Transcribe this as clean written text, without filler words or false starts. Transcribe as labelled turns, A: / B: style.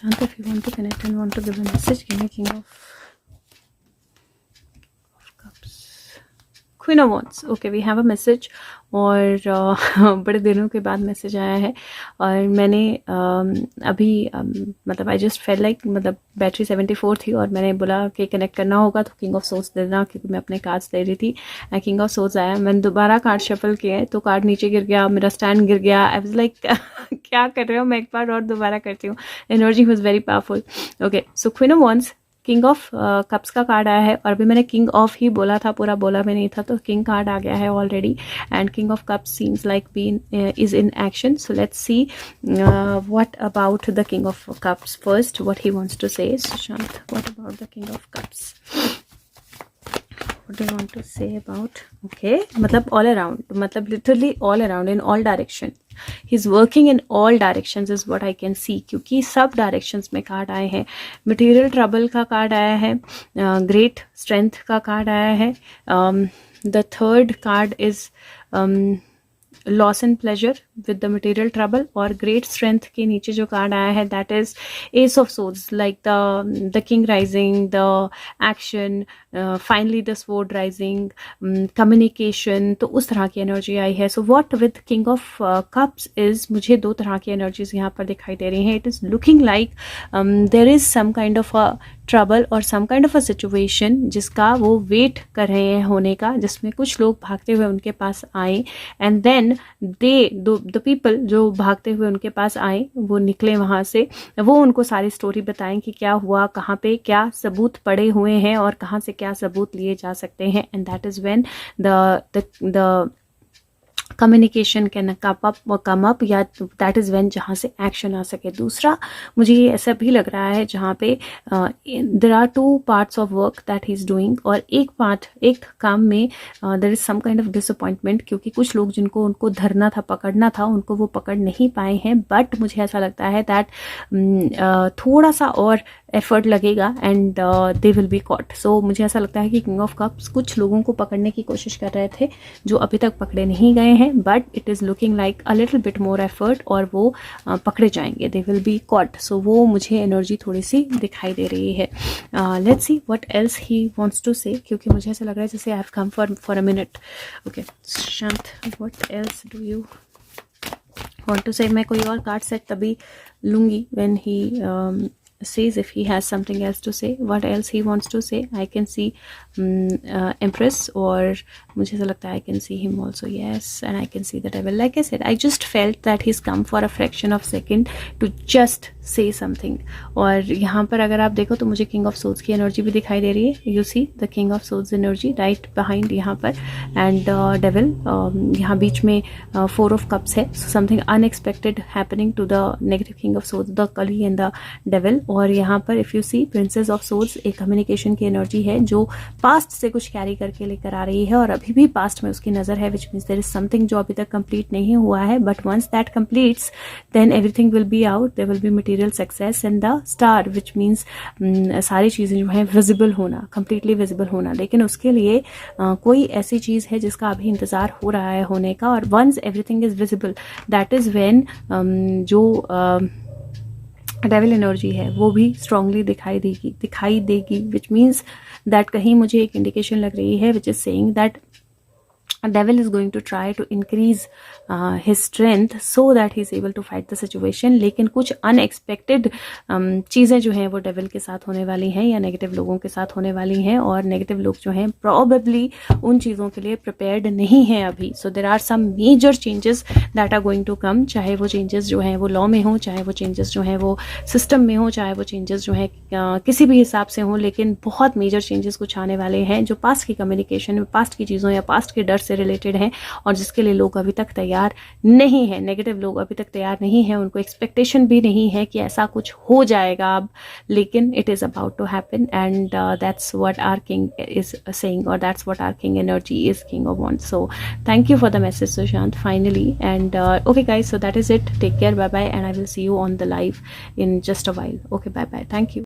A: Shant, if you want to connect and want to give a message, give me King of Cups. Queen of Wands. Okay, we have a message. और बड़े दिनों के बाद message आया है और मैंने अभी मतलब आई जस्ट फेल लाइक मतलब बैटरी 74 थी और मैंने बोला कि कनेक्ट करना होगा तो किंग ऑफ सोर्स दे देना, क्योंकि मैं अपने कार्ड्स दे रही थी। किंग ऑफ सोर्स आया, मैंने दोबारा कार्ड शफल किए तो कार्ड नीचे गिर गया, मेरा स्टैंड गिर गया। आई वाज लाइक क्या कर रहे हो, मैं एक बार और दोबारा करती हूँ। Energy was very powerful. Okay, so queen of wands, king of cups का कार्ड आया है और अभी मैंने किंग ऑफ ही बोला था, पूरा बोला भी नहीं था, तो किंग कार्ड आ गया है already. And king of cups seems like been is in action. So let's see what about the king of cups first, what he wants to say. शांत, what about the king of cups, what do you want to say about? Okay, मतलब all around, मतलब literally all around, in all directions. He's working in all directions is what I can see, क्योंकि सब directions में card आए हैं। Material trouble का card आया है, great strength का कार्ड आया है, the third card is loss and pleasure with the material trouble, और ग्रेट स्ट्रेंथ के नीचे जो कार्ड आया है that is S of swords, like the king rising, the action, finally the sword rising, communication, तो उस तरह की एनर्जी आई है। So what with king of cups is, मुझे दो तरह की एनर्जीज यहाँ पर दिखाई दे रही हैं। It is looking like there is some kind of a trouble और some kind of a situation जिसका वो वेट कर रहे हैं होने का, जिसमें कुछ लोग भागते हुए उनके पास आए एंड देन द पीपल जो भागते हुए उनके पास आए वो निकले वहाँ से, वो उनको सारी स्टोरी बताएं कि क्या हुआ, कहाँ पे क्या सबूत पड़े हुए हैं और कहाँ से क्या सबूत लिए जा सकते हैं। And that is when the communication can come up, या दैट इज़ व्हेन जहाँ से एक्शन आ सके। दूसरा मुझे ये ऐसा भी लग रहा है जहाँ पे there are two parts of work that he is doing, और एक काम में there is some kind of disappointment, क्योंकि कुछ लोग जिनको उनको धरना था, पकड़ना था, उनको वो पकड़ नहीं पाए हैं। बट मुझे ऐसा लगता है दैट थोड़ा सा और एफर्ट लगेगा and they will be caught. So मुझे ऐसा लगता है कि किंग ऑफ कप्स कुछ लोगों को पकड़ने की कोशिश कर रहे थे जो अभी तक पकड़े नहीं गए हैं, but it is looking like a little bit more effort और वो पकड़े जाएंगे, they will be caught. So वो मुझे एनर्जी थोड़ी सी दिखाई दे रही है। Let's see what else he wants to say, क्योंकि मुझे ऐसा लग रहा है जैसे I have come for a minute. Okay शांत, what else do you want to say? मैं कोई और कार्ड सेट तभी लूँगी when he says if he has something else to say, what else he wants to say. I can see Empress, और मुझे ऐसा लगता है I can see him also, yes, and I can see the devil. Like I said, I just felt that he's come for a fraction of second to just say something. और यहाँ पर अगर आप देखो तो मुझे King of Swords की energy भी दिखाई दे रही है। You see the King of Swords energy right behind यहाँ पर, and devil यहाँ बीच में Four of Cups है। So something unexpected happening to the negative King of Swords, the Kali and the devil। और यहाँ पर if you see princess of swords, एक communication की एनर्जी है जो पास्ट से कुछ कैरी करके लेकर आ रही है और अभी भी पास्ट में उसकी नजर है, which means there is something जो अभी तक कंप्लीट नहीं हुआ है, but once that completes then everything will be out, there will be material success and the star, which means सारी चीजें जो है विजिबल होना, कंप्लीटली विजिबल होना। लेकिन उसके लिए कोई ऐसी चीज है जिसका अभी इंतजार हो रहा है होने का, और once everything is visible that is when जो डेविल एनर्जी है वो भी स्ट्रांगली दिखाई देगी, विच मीन्स दैट कहीं मुझे एक इंडिकेशन लग रही है which is saying that devil is going to try to increase his strength so that he is able to fight the situation। लेकिन कुछ unexpected चीज़ें जो हैं वो devil के साथ होने वाली हैं या negative लोगों के साथ होने वाली हैं, और negative लोग जो हैं probably उन चीज़ों के लिए prepared नहीं हैं अभी। So there are some major changes that are going to come, चाहे वो changes जो हैं वो law में हो, चाहे वो changes जो हैं वो system में हो, चाहे वो changes जो हैं किसी भी हिसाब से हो, लेकिन बहुत major changes कुछ आने वाले हैं जो past की communication, past की चीज़ों या past के डर से रिलेटेड हैं, और जिसके लिए लोग अभी तक तैयार नहीं है। नेगेटिव लोग अभी तक तैयार नहीं है, उनको एक्सपेक्टेशन भी नहीं है कि ऐसा कुछ हो जाएगा अब, लेकिन it is about to happen and that's what our king is saying, और that's what our king energy is, king of wands. So thank you for the message Sushant finally, and okay guys, so that is it, take care, bye bye, and I will see you on the live in just a while. Okay, bye bye, thank you.